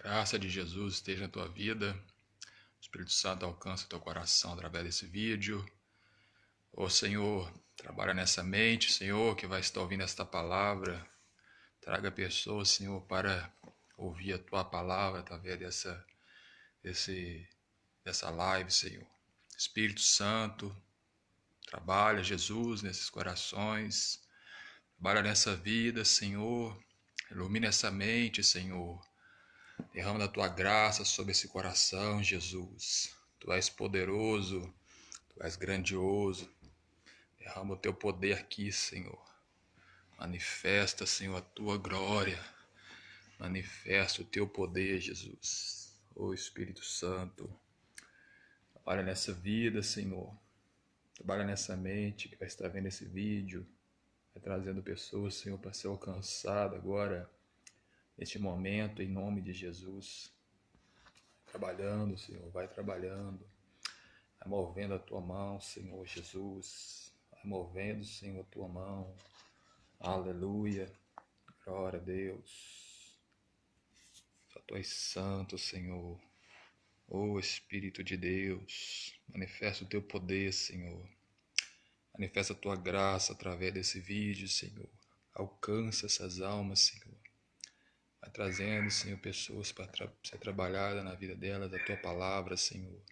Graça de Jesus esteja na tua vida. O Espírito Santo alcança o teu coração através desse vídeo. Ô Senhor, trabalha nessa mente, Senhor, que vai estar ouvindo esta palavra. Traga pessoas, Senhor, para ouvir a tua palavra através dessa live, Senhor. Espírito Santo, trabalha, Jesus, nesses corações. Trabalha nessa vida, Senhor. Ilumina essa mente, Senhor. Derrama da tua graça sobre esse coração, Jesus. Tu és poderoso, tu és grandioso. Derrama o teu poder aqui, Senhor. Manifesta, Senhor, a tua glória. Manifesta o teu poder, Jesus. Ô Espírito Santo, trabalha nessa vida, Senhor. Trabalha nessa mente que vai estar vendo esse vídeo. Vai trazendo pessoas, Senhor, para ser alcançada agora, neste momento, em nome de Jesus. Trabalhando, Senhor, vai trabalhando. Vai movendo a tua mão, Senhor Jesus. Vai movendo, Senhor, a tua mão. Aleluia. Glória a Deus. Só tu és santo, Senhor. Ô Espírito de Deus, manifesta o teu poder, Senhor. Manifesta a tua graça através desse vídeo, Senhor. Alcança essas almas, Senhor. Vai trazendo, Senhor, pessoas para ser trabalhada na vida delas, a tua palavra, Senhor.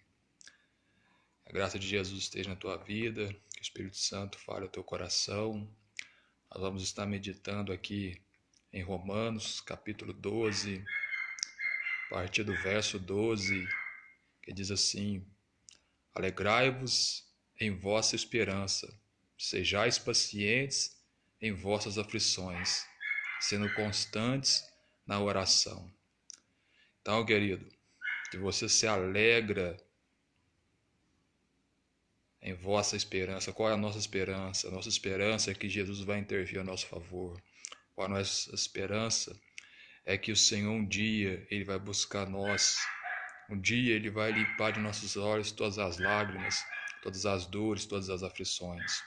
A graça de Jesus esteja na tua vida, que o Espírito Santo fale ao teu coração. Nós vamos estar meditando aqui em Romanos, capítulo 12, a partir do verso 12, que diz assim: Alegrai-vos em vossa esperança, sejais pacientes em vossas aflições, sendo constantes na oração. Então, querido, se você se alegra em vossa esperança. Qual é a nossa esperança? A nossa esperança é que Jesus vai intervir a nosso favor. Qual a nossa esperança? É que o Senhor um dia Ele vai buscar nós. Um dia Ele vai limpar de nossos olhos todas as lágrimas, todas as dores, todas as aflições.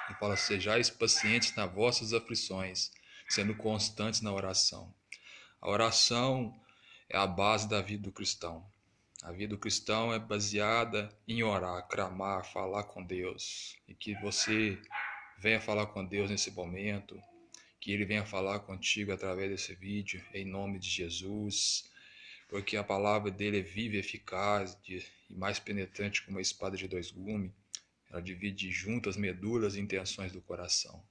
Ele fala, sejais pacientes nas vossas aflições, sendo constantes na oração. A oração é a base da vida do cristão. A vida do cristão é baseada em orar, clamar, falar com Deus. E que você venha falar com Deus nesse momento, que Ele venha falar contigo através desse vídeo, em nome de Jesus. Porque a palavra dele é viva e eficaz e mais penetrante que uma espada de dois gumes. Ela divide junto as medulas e intenções do coração.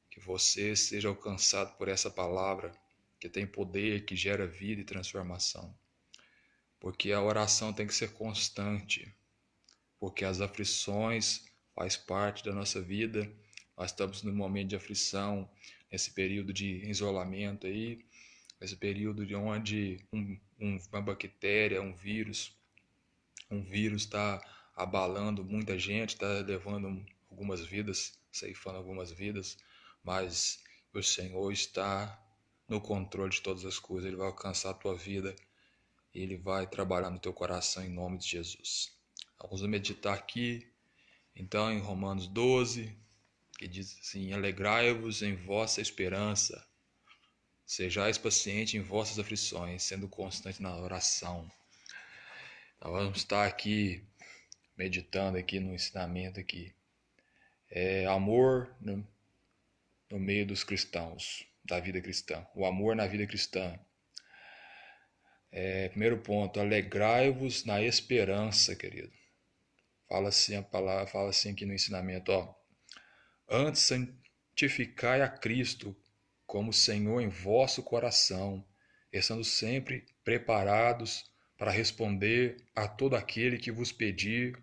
Que você seja alcançado por essa palavra, que tem poder, que gera vida e transformação. Porque a oração tem que ser constante, porque as aflições faz parte da nossa vida. Nós estamos num momento de aflição, nesse período de isolamento aí, esse período de onde uma bactéria, um vírus está abalando muita gente, está levando algumas vidas, ceifando algumas vidas, mas o Senhor está no controle de todas as coisas. Ele vai alcançar a tua vida. Ele vai trabalhar no teu coração em nome de Jesus. Vamos meditar aqui, então, em Romanos 12, que diz assim: Alegrai-vos em vossa esperança, sejais pacientes em vossas aflições, sendo constante na oração. Nós vamos estar aqui, meditando aqui no ensinamento aqui. Amor no meio dos cristãos, da vida cristã. O amor na vida cristã. Primeiro ponto, alegrai-vos na esperança, querido. Fala assim a palavra, fala assim aqui no ensinamento, ó. Antes santificai a Cristo como Senhor em vosso coração, estando sempre preparados para responder a todo aquele que vos pedir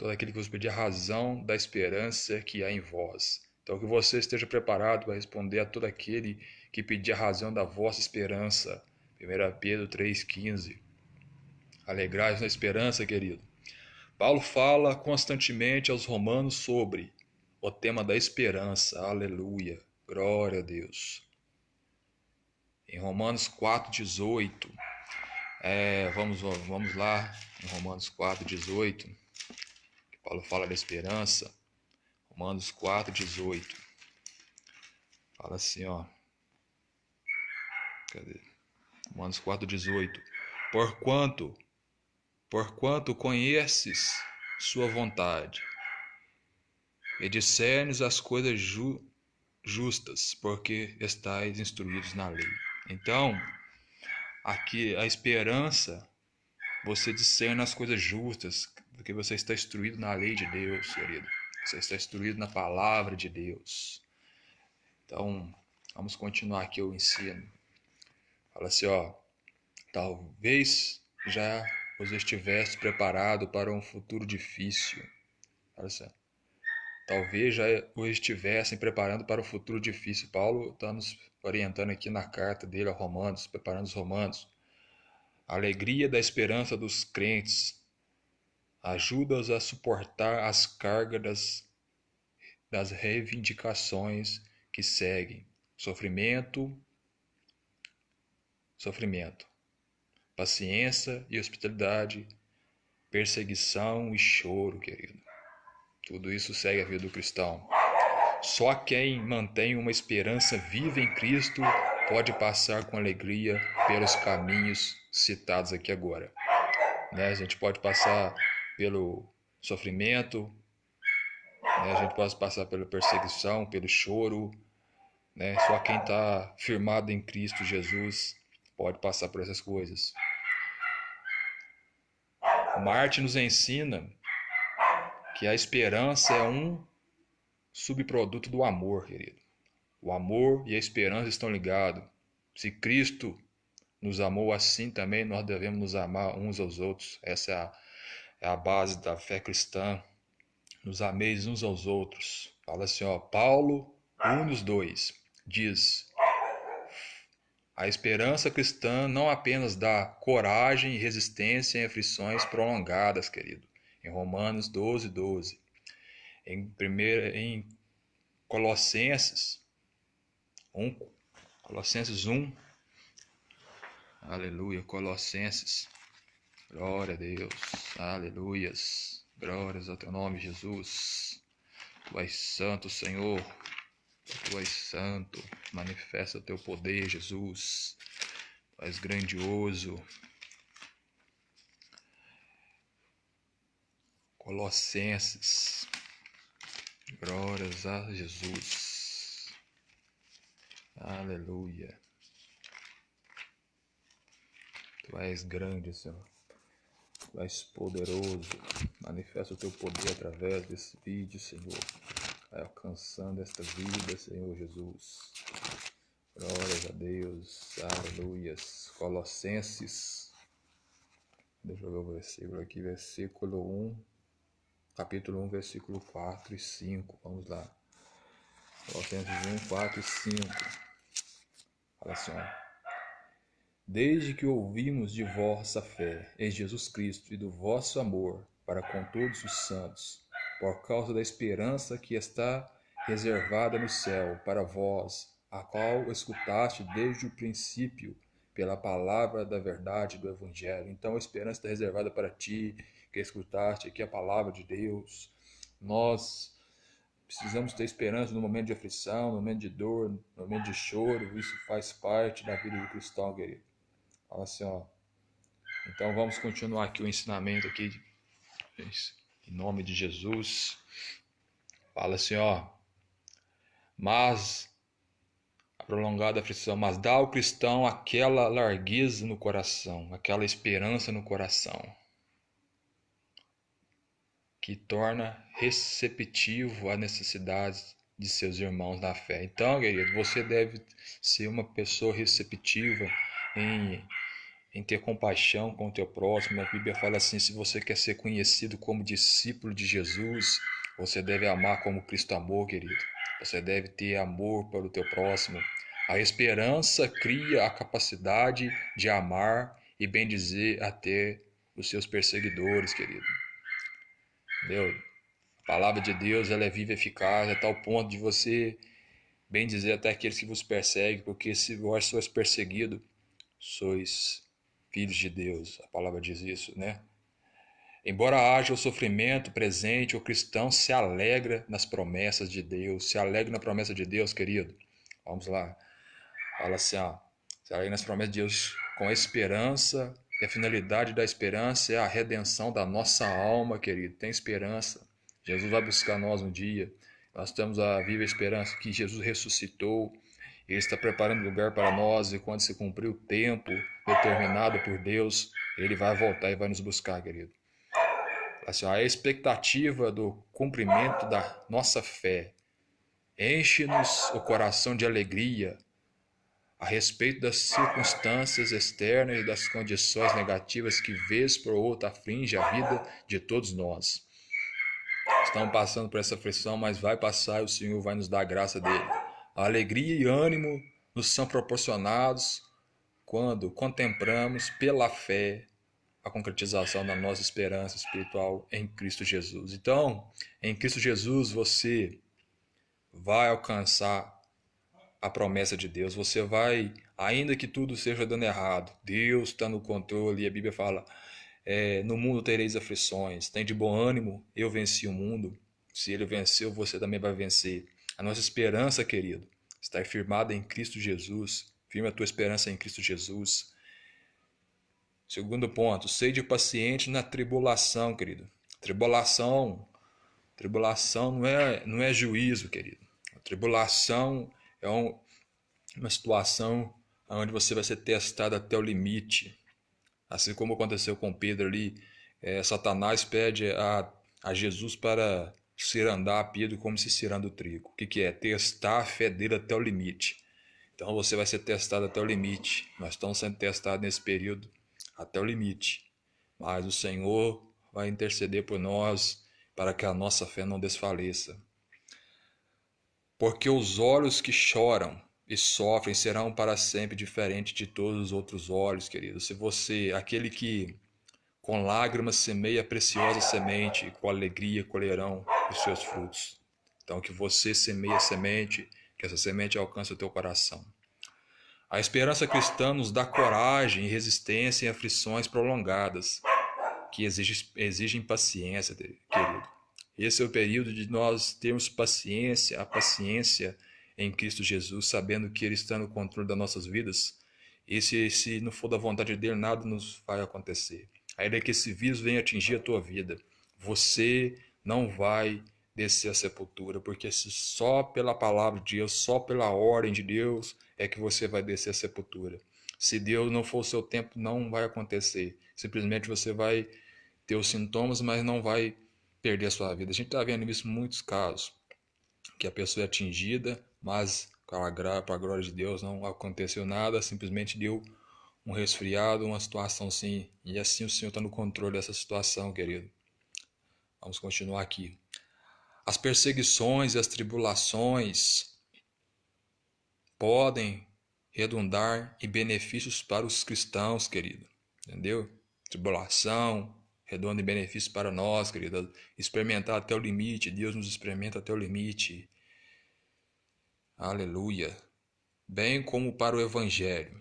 a razão da esperança que há em vós. Então que você esteja preparado para responder a todo aquele que pedir a razão da vossa esperança. 1 Pedro 3,15. Alegrai-vos na esperança, querido. Paulo fala constantemente aos romanos sobre o tema da esperança. Aleluia. Glória a Deus. Em Romanos 4,18. Vamos lá. Em Romanos 4,18. Que Paulo fala da esperança. Romanos 4,18. Fala assim, ó. Cadê? Romanos 4,18. Porquanto conheces sua vontade, e discernes as coisas justas, porque estáis instruídos na lei. Então, aqui a esperança, você discerne as coisas justas, porque você está instruído na lei de Deus, querido. Você está instruído na palavra de Deus. Então, vamos continuar aqui o ensino. Fala assim, ó. Talvez já os estivesse preparado para um futuro difícil. Fala assim, ó. Talvez já o estivessem preparando para um futuro difícil. Paulo está nos orientando aqui na carta dele a Romanos, preparando os romanos. A alegria da esperança dos crentes ajuda-os a suportar as cargas das reivindicações que seguem. Sofrimento, paciência e hospitalidade, perseguição e choro, querido. Tudo isso segue a vida do cristão. Só quem mantém uma esperança viva em Cristo pode passar com alegria pelos caminhos citados aqui agora. Né? A gente pode passar pelo sofrimento, né? A gente pode passar pela perseguição, pelo choro. Né? Só quem está firmado em Cristo Jesus pode passar por essas coisas. Marte nos ensina que a esperança é um subproduto do amor, querido. O amor e a esperança estão ligados. Se Cristo nos amou assim, também nós devemos nos amar uns aos outros. Essa é a base da fé cristã. Nos ameis uns aos outros. Fala assim, ó, Paulo, um dos dois, diz: a esperança cristã não apenas dá coragem e resistência em aflições prolongadas, querido. Em Romanos 12:12. Em Colossenses 1, aleluia, Colossenses, glória a Deus, aleluias, glórias ao teu nome, Jesus. Tu és santo, Senhor, tu és santo, manifesta o teu poder, Jesus, tu és grandioso. Colossenses, glórias a Jesus, aleluia. Tu és grande, Senhor. Tu és poderoso. Manifesta o teu poder através desse vídeo, Senhor. Vai alcançando esta vida, Senhor Jesus. Glórias a Deus. Aleluias. Colossenses. Deixa eu ver o versículo aqui. Versículo 1. Capítulo 1, versículo 4 e 5. Vamos lá. Colossenses 1, 4 e 5. Fala assim, ó. Desde que ouvimos de vossa fé em Jesus Cristo e do vosso amor para com todos os santos, por causa da esperança que está reservada no céu para vós, a qual escutaste desde o princípio pela palavra da verdade do Evangelho. Então a esperança está reservada para ti, que escutaste aqui a palavra de Deus. Nós precisamos ter esperança no momento de aflição, no momento de dor, no momento de choro. Isso faz parte da vida do cristão, querido. Fala assim, ó. Então vamos continuar aqui o ensinamento aqui em nome de Jesus. Fala assim, ó. Mas a prolongada aflição, mas dá ao cristão aquela largueza no coração, aquela esperança no coração, que torna receptivo às necessidades de seus irmãos na fé. Então, querido, você deve ser uma pessoa receptiva em ter compaixão com o teu próximo. A Bíblia fala assim, se você quer ser conhecido como discípulo de Jesus, você deve amar como Cristo amou, querido. Você deve ter amor para o teu próximo. A esperança cria a capacidade de amar e bendizer até os seus perseguidores, querido. Entendeu? A palavra de Deus, ela é viva e eficaz, a tal ponto de você bendizer até aqueles que vos perseguem, porque se vós sois perseguidos, sois filhos de Deus. A palavra diz isso, né? Embora haja o sofrimento presente, o cristão se alegra nas promessas de Deus. Se alegra na promessa de Deus, querido. Vamos lá. Fala assim, ó. Se alegra nas promessas de Deus com a esperança, e a finalidade da esperança é a redenção da nossa alma, querido. Tem esperança. Jesus vai buscar nós um dia. Nós temos a viva esperança que Jesus ressuscitou. Ele está preparando lugar para nós e quando se cumprir o tempo determinado por Deus, Ele vai voltar e vai nos buscar, querido. Assim, a expectativa do cumprimento da nossa fé enche-nos o coração de alegria a respeito das circunstâncias externas e das condições negativas que vez por outra aflige a vida de todos nós. Estamos passando por essa aflição, mas vai passar e o Senhor vai nos dar a graça dele. A alegria e ânimo nos são proporcionados quando contemplamos pela fé a concretização da nossa esperança espiritual em Cristo Jesus. Então, em Cristo Jesus você vai alcançar a promessa de Deus. Você vai, ainda que tudo esteja dando errado, Deus está no controle. E a Bíblia fala, no mundo tereis aflições, tem de bom ânimo, eu venci o mundo. Se ele venceu, você também vai vencer. A nossa esperança, querido, está firmada em Cristo Jesus. Firma a tua esperança em Cristo Jesus. Segundo ponto, sede paciente na tribulação, querido. Tribulação não é juízo, querido. A tribulação é uma situação onde você vai ser testado até o limite. Assim como aconteceu com Pedro ali, Satanás pede a Jesus para cirandar Pedro como se ciranda o trigo. O que é? Testar a fé dele até o limite. Então você vai ser testado até o limite. Nós estamos sendo testados nesse período até o limite. Mas o Senhor vai interceder por nós para que a nossa fé não desfaleça. Porque os olhos que choram e sofrem serão para sempre diferentes de todos os outros olhos, querido. Se você, aquele que com lágrimas semeia a preciosa semente, com alegria colherão os seus frutos. Então que você semeie a semente, que essa semente alcance o teu coração. A esperança cristã nos dá coragem e resistência em aflições prolongadas, que exigem paciência, querido. Esse é o período de nós termos paciência, a paciência em Cristo Jesus, sabendo que Ele está no controle das nossas vidas. E se não for da vontade dele, nada nos vai acontecer. Ainda que esse vírus venha atingir a tua vida, você não vai descer à sepultura, porque só pela palavra de Deus, só pela ordem de Deus é que você vai descer à sepultura. Se Deus não for o seu tempo, não vai acontecer. Simplesmente você vai ter os sintomas, mas não vai perder a sua vida. A gente está vendo isso em muitos casos, que a pessoa é atingida, mas para a glória de Deus não aconteceu nada, simplesmente deu um resfriado, uma situação assim, e assim o Senhor está no controle dessa situação, querido. Vamos continuar aqui. As perseguições e as tribulações podem redundar em benefícios para os cristãos, querido. Entendeu? Tribulação redunda em benefícios para nós, querido. Experimentar até o limite. Deus nos experimenta até o limite. Aleluia. Bem como para o Evangelho.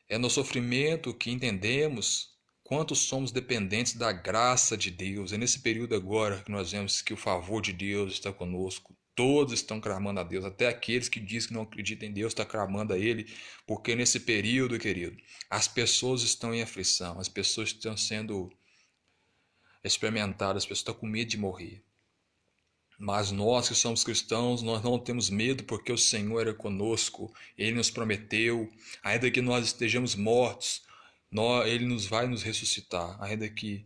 É no sofrimento que entendemos quanto somos dependentes da graça de Deus. É nesse período agora que nós vemos que o favor de Deus está conosco. Todos estão clamando a Deus, até aqueles que dizem que não acreditam em Deus estão clamando a Ele, porque nesse período, querido, as pessoas estão em aflição, as pessoas estão sendo experimentadas, as pessoas estão com medo de morrer. Mas nós que somos cristãos, nós não temos medo porque o Senhor é conosco. Ele nos prometeu, ainda que nós estejamos mortos, Ele nos vai nos ressuscitar, ainda que,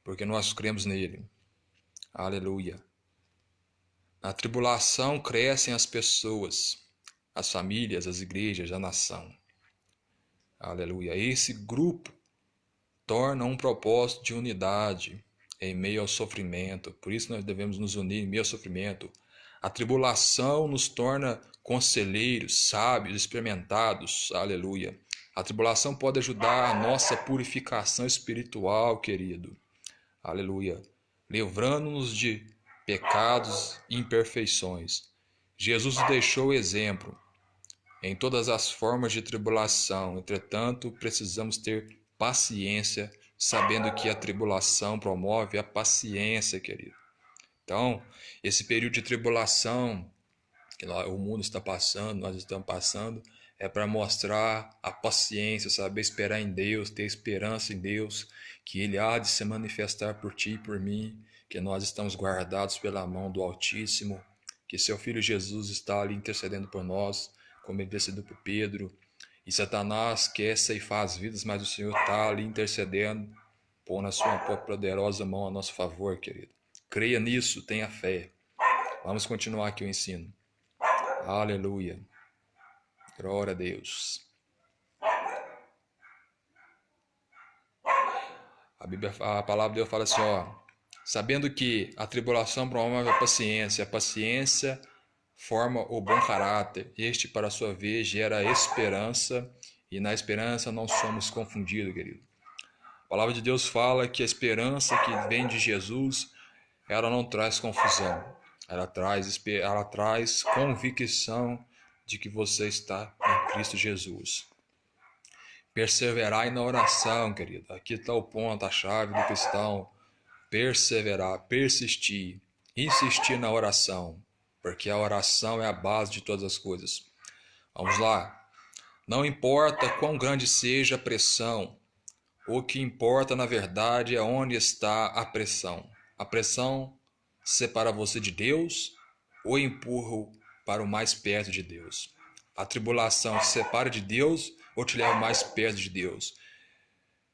porque nós cremos nele. Aleluia. Na tribulação crescem as pessoas, as famílias, as igrejas, a nação. Aleluia. Esse grupo torna um propósito de unidade em meio ao sofrimento. Por isso nós devemos nos unir em meio ao sofrimento. A tribulação nos torna conselheiros, sábios, experimentados. Aleluia. A tribulação pode ajudar a nossa purificação espiritual, querido. Aleluia. Livrando-nos de pecados e imperfeições. Jesus deixou o exemplo em todas as formas de tribulação. Entretanto, precisamos ter paciência, sabendo que a tribulação promove a paciência, querido. Então, esse período de tribulação que o mundo está passando, nós estamos passando, é para mostrar a paciência, saber esperar em Deus, ter esperança em Deus, que Ele há de se manifestar por ti e por mim, que nós estamos guardados pela mão do Altíssimo, que seu Filho Jesus está ali intercedendo por nós, como ele intercedeu por Pedro. E Satanás quer ceifar as vidas, mas o Senhor está ali intercedendo, pondo a sua poderosa mão a nosso favor, querido. Creia nisso, tenha fé. Vamos continuar aqui o ensino. Aleluia. Glória a Deus. A palavra de Deus fala assim, ó, sabendo que a tribulação promove a paciência forma o bom caráter, este, para sua vez, gera esperança, e na esperança não somos confundidos, querido. A palavra de Deus fala que a esperança que vem de Jesus, ela não traz confusão, ela traz convicção de que você está em Cristo Jesus. Perseverai na oração, querido. Aqui está o ponto, a chave do cristão. Perseverar, persistir, insistir na oração, porque a oração é a base de todas as coisas. Vamos lá. Não importa quão grande seja a pressão, o que importa na verdade é onde está a pressão. A pressão separa você de Deus ou empurra para o mais perto de Deus? A tribulação te separa de Deus ou te leva mais perto de Deus?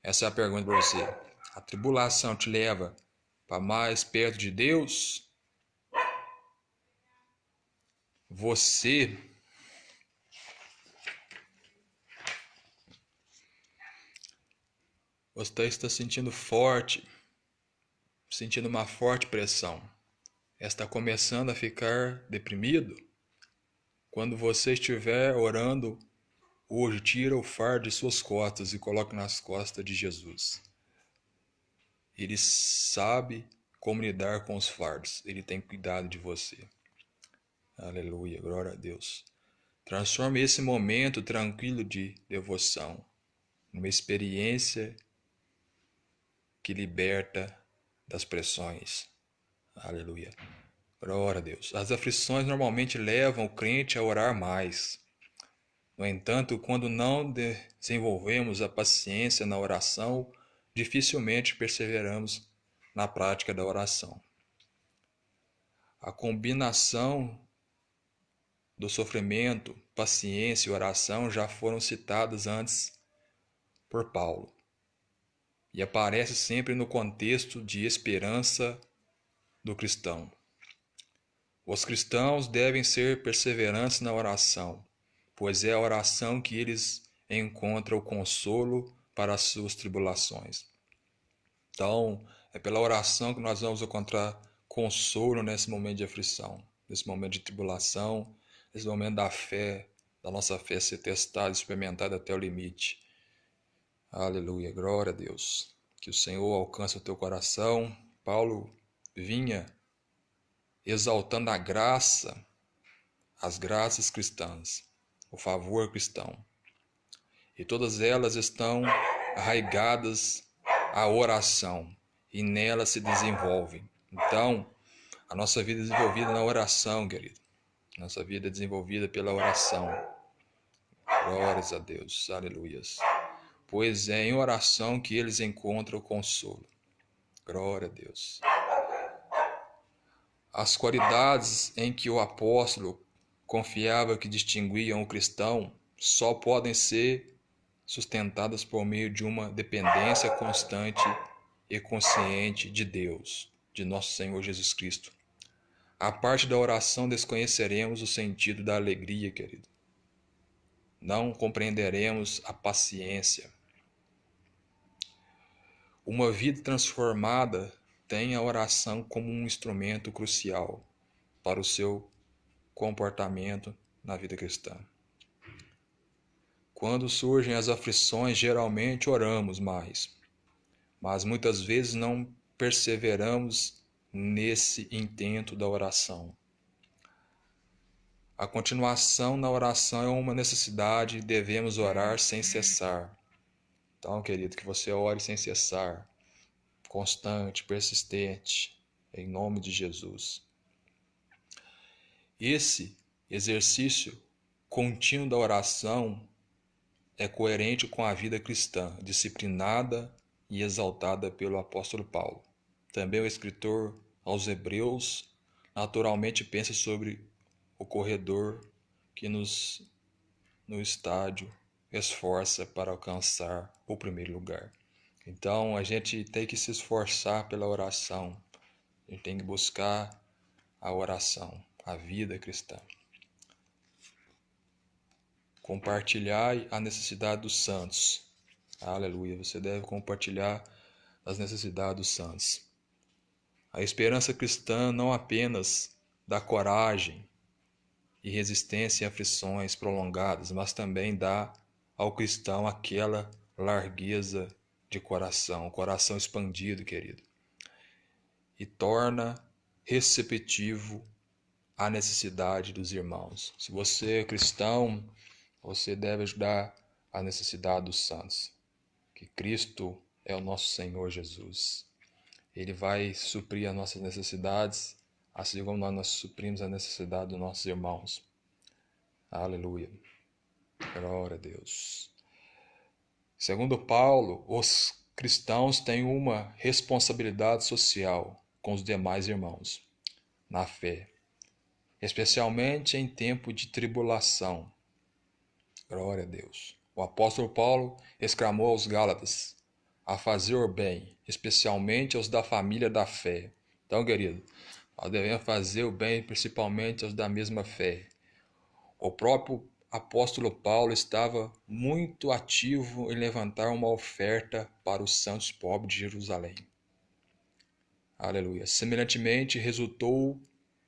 Essa é a pergunta para você. A tribulação te leva para mais perto de Deus? Você está sentindo sentindo uma forte pressão. Está começando a ficar deprimido? Quando você estiver orando hoje, tira o fardo de suas costas e coloque nas costas de Jesus. Ele sabe como lidar com os fardos. Ele tem cuidado de você. Aleluia, glória a Deus. Transforme esse momento tranquilo de devoção numa experiência que liberta das pressões. Aleluia. Glória a Deus. As aflições normalmente levam o crente a orar mais. No entanto, quando não desenvolvemos a paciência na oração, dificilmente perseveramos na prática da oração. A combinação do sofrimento, paciência e oração já foram citadas antes por Paulo e aparece sempre no contexto de esperança do cristão. Os cristãos devem ser perseverantes na oração, pois é a oração que eles encontram o consolo para as suas tribulações. Então, é pela oração que nós vamos encontrar consolo nesse momento de aflição, nesse momento de tribulação, nesse momento da nossa fé ser testada, experimentada até o limite. Aleluia, glória a Deus. Que o Senhor alcance o teu coração. Paulo vinha exaltando a graça, as graças cristãs, o favor cristão. E todas elas estão arraigadas à oração e nela se desenvolvem. Então, a nossa vida é desenvolvida na oração, querido. Nossa vida é desenvolvida pela oração. Glórias a Deus, aleluias. Pois é em oração que eles encontram o consolo. Glória a Deus. As qualidades em que o apóstolo confiava que distinguiam o cristão só podem ser sustentadas por meio de uma dependência constante e consciente de Deus, de nosso Senhor Jesus Cristo. A parte da oração desconheceremos o sentido da alegria, querido. Não compreenderemos a paciência. Uma vida transformada tem a oração como um instrumento crucial para o seu comportamento na vida cristã. Quando surgem as aflições, geralmente oramos mais, mas muitas vezes não perseveramos nesse intento da oração. A continuação na oração é uma necessidade e devemos orar sem cessar. Então, querido, que você ore sem cessar, constante, persistente, em nome de Jesus. Esse exercício contínuo da oração é coerente com a vida cristã, disciplinada e exaltada pelo apóstolo Paulo. Também o escritor aos Hebreus naturalmente pensa sobre o corredor que no estádio esforça para alcançar o primeiro lugar. Então a gente tem que se esforçar pela oração, a gente tem que buscar a oração, a vida cristã. Compartilhai a necessidade dos santos. Aleluia, você deve compartilhar as necessidades dos santos. A esperança cristã não apenas dá coragem e resistência em aflições prolongadas, mas também dá ao cristão aquela largueza de coração, coração expandido, querido, e torna receptivo à necessidade dos irmãos. Se você é cristão, você deve ajudar a necessidade dos santos, que Cristo é o nosso Senhor Jesus. Ele vai suprir as nossas necessidades, assim como nós suprimos a necessidade dos nossos irmãos. Aleluia. Glória a Deus. Segundo Paulo, os cristãos têm uma responsabilidade social com os demais irmãos na fé, especialmente em tempo de tribulação. Glória a Deus. O apóstolo Paulo exclamou aos Gálatas a fazer o bem, especialmente aos da família da fé. Então, querido, nós devemos fazer o bem principalmente aos da mesma fé. O próprio apóstolo Paulo estava muito ativo em levantar uma oferta para os santos pobres de Jerusalém. Aleluia. Semelhantemente, resultou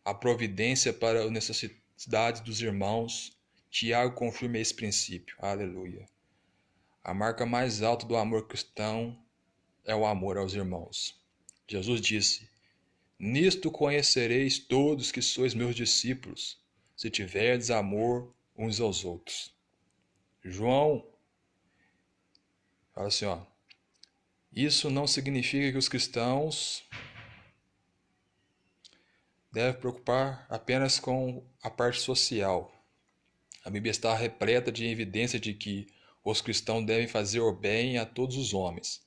a providência para as necessidades dos irmãos. Tiago confirma esse princípio. Aleluia. A marca mais alta do amor cristão é o amor aos irmãos. Jesus disse: nisto conhecereis todos que sois meus discípulos, se tiverdes amor uns aos outros. João fala assim, isso não significa que os cristãos devem preocupar apenas com a parte social. A Bíblia está repleta de evidência de que os cristãos devem fazer o bem a todos os homens.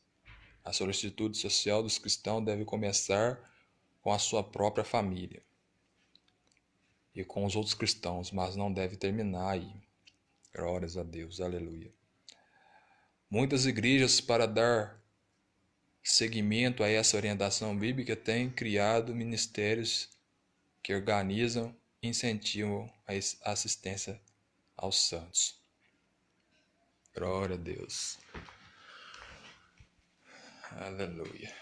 A solicitude social dos cristãos deve começar com a sua própria família e com os outros cristãos, mas não deve terminar aí. Glórias a Deus, aleluia. Muitas igrejas, para dar seguimento a essa orientação bíblica, têm criado ministérios que organizam e incentivam a assistência aos santos. Glória a Deus. Aleluia.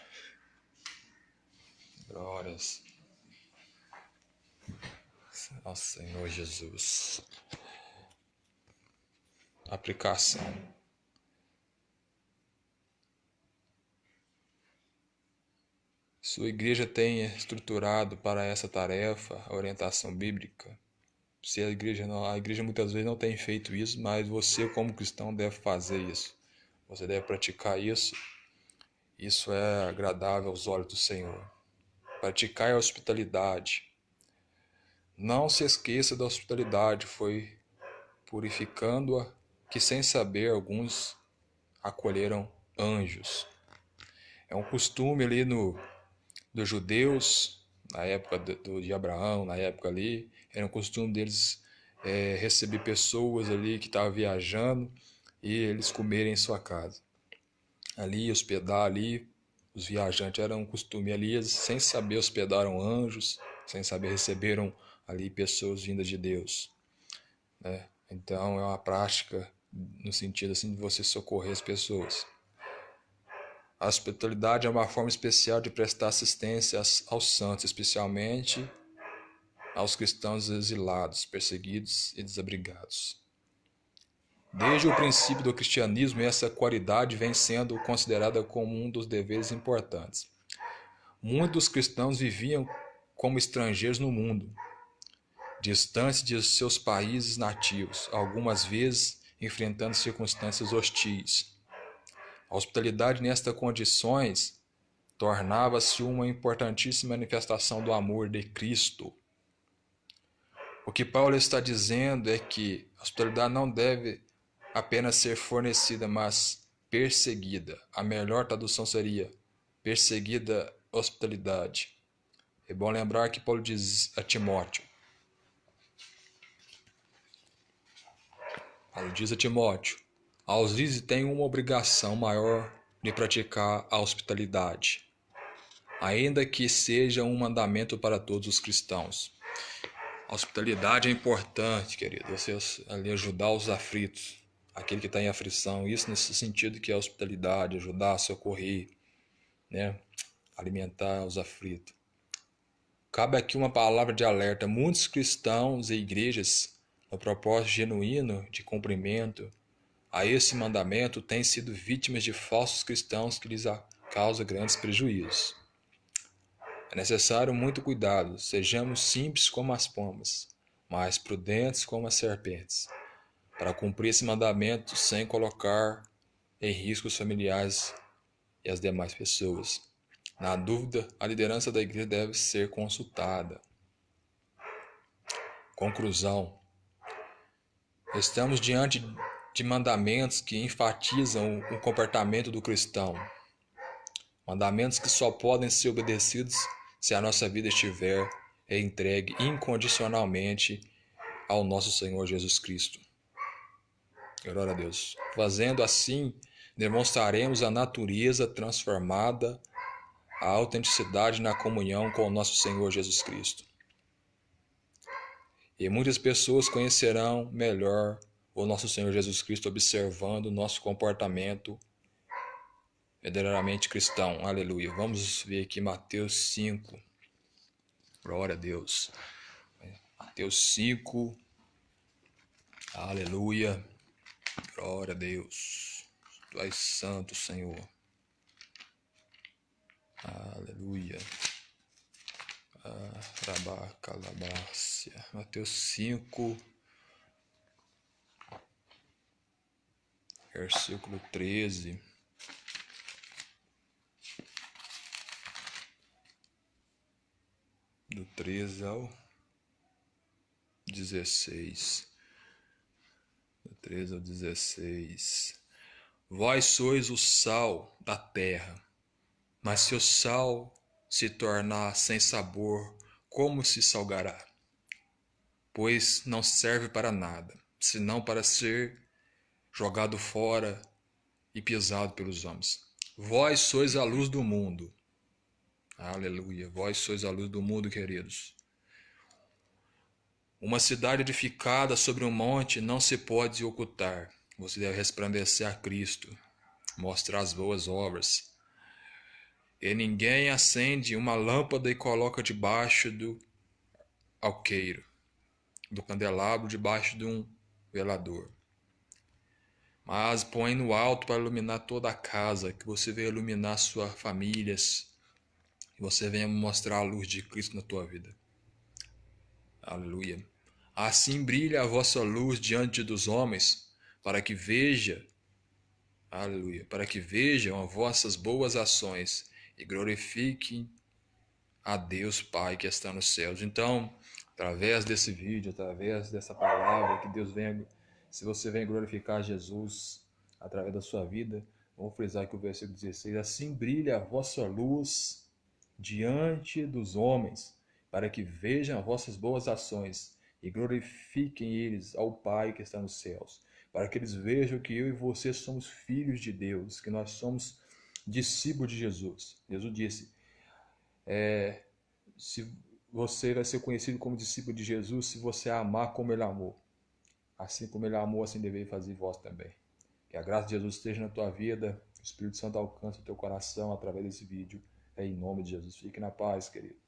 Glórias ao Senhor Jesus. Aplicação. Sua igreja tem estruturado para essa tarefa a orientação bíblica. Se a igreja muitas vezes não tem feito isso, mas você como cristão deve fazer isso. Você deve praticar isso. Isso é agradável aos olhos do Senhor. Praticar a hospitalidade. Não se esqueça da hospitalidade, foi purificando-a que sem saber alguns acolheram anjos. É um costume ali dos judeus, na época de Abraão, na época ali, era um costume deles receber pessoas ali que estavam viajando e eles comerem em sua casa. Ali, hospedar ali, os viajantes eram um costume ali, eles sem saber hospedaram anjos, sem saber receberam ali pessoas vindas de Deus, né? Então é uma prática no sentido assim de você socorrer as pessoas. A hospitalidade é uma forma especial de prestar assistência aos santos, especialmente aos cristãos exilados, perseguidos e desabrigados. Desde o princípio do cristianismo, essa qualidade vem sendo considerada como um dos deveres importantes. Muitos cristãos viviam como estrangeiros no mundo, distantes de seus países nativos, algumas vezes enfrentando circunstâncias hostis. A hospitalidade nestas condições tornava-se uma importantíssima manifestação do amor de Cristo. O que Paulo está dizendo é que a hospitalidade não deve apenas ser fornecida, mas perseguida. A melhor tradução seria perseguida hospitalidade. É bom lembrar que Paulo diz a Timóteo, aos líderes tem uma obrigação maior de praticar a hospitalidade, ainda que seja um mandamento para todos os cristãos. A hospitalidade é importante, querido, você ali ajudar os aflitos, aquele que está em aflição, isso nesse sentido que é a hospitalidade, ajudar a socorrer, né? Alimentar os aflitos. Cabe aqui uma palavra de alerta. Muitos cristãos e igrejas, no propósito genuíno de cumprimento a esse mandamento, têm sido vítimas de falsos cristãos que lhes causam grandes prejuízos. É necessário muito cuidado. Sejamos simples como as pombas, mas prudentes como as serpentes, para cumprir esse mandamento sem colocar em risco os familiares e as demais pessoas. Na dúvida, a liderança da igreja deve ser consultada. Conclusão: estamos diante de mandamentos que enfatizam o comportamento do cristão. Mandamentos que só podem ser obedecidos se a nossa vida estiver entregue incondicionalmente ao nosso Senhor Jesus Cristo. Glória a Deus. Fazendo assim, demonstraremos a natureza transformada, a autenticidade na comunhão com o nosso Senhor Jesus Cristo. E muitas pessoas conhecerão melhor o nosso Senhor Jesus Cristo observando o nosso comportamento verdadeiramente cristão. Aleluia. Vamos ver aqui Mateus 5. Glória a Deus. Mateus 5. Aleluia. Glória a Deus. Tu és santo, Senhor. Aleluia. Rabacalabácia. Mateus 5, versículo 13. Do 13 ao 16. Do 13 ao 16. Vós sois o sal da terra, mas se o sal se tornar sem sabor, como se salgará? Pois não serve para nada, senão para ser jogado fora e pisado pelos homens. Vós sois a luz do mundo. Aleluia. Vós sois a luz do mundo, queridos. Uma cidade edificada sobre um monte não se pode ocultar. Você deve resplandecer a Cristo, mostrar as boas obras. E ninguém acende uma lâmpada e coloca debaixo do alqueiro, do candelabro, debaixo de um velador. Mas põe no alto para iluminar toda a casa, que você venha iluminar suas famílias, que você venha mostrar a luz de Cristo na tua vida. Aleluia. Assim brilha a vossa luz diante dos homens, para que vejam, aleluia, para que vejam as vossas boas ações e glorifiquem a Deus Pai que está nos céus. Então, através desse vídeo, através dessa palavra, que Deus venha, se você vem glorificar Jesus através da sua vida, vamos frisar aqui o versículo 16, assim brilha a vossa luz diante dos homens, para que vejam as vossas boas ações e glorifiquem eles ao Pai que está nos céus, para que eles vejam que eu e você somos filhos de Deus, que nós somos discípulos de Jesus. Jesus disse, se você vai ser conhecido como discípulo de Jesus se você amar como ele amou. Assim como ele amou, assim deveria fazer vós também. Que a graça de Jesus esteja na tua vida, o Espírito Santo alcance o teu coração através desse vídeo. Em nome de Jesus. Fique na paz, querido.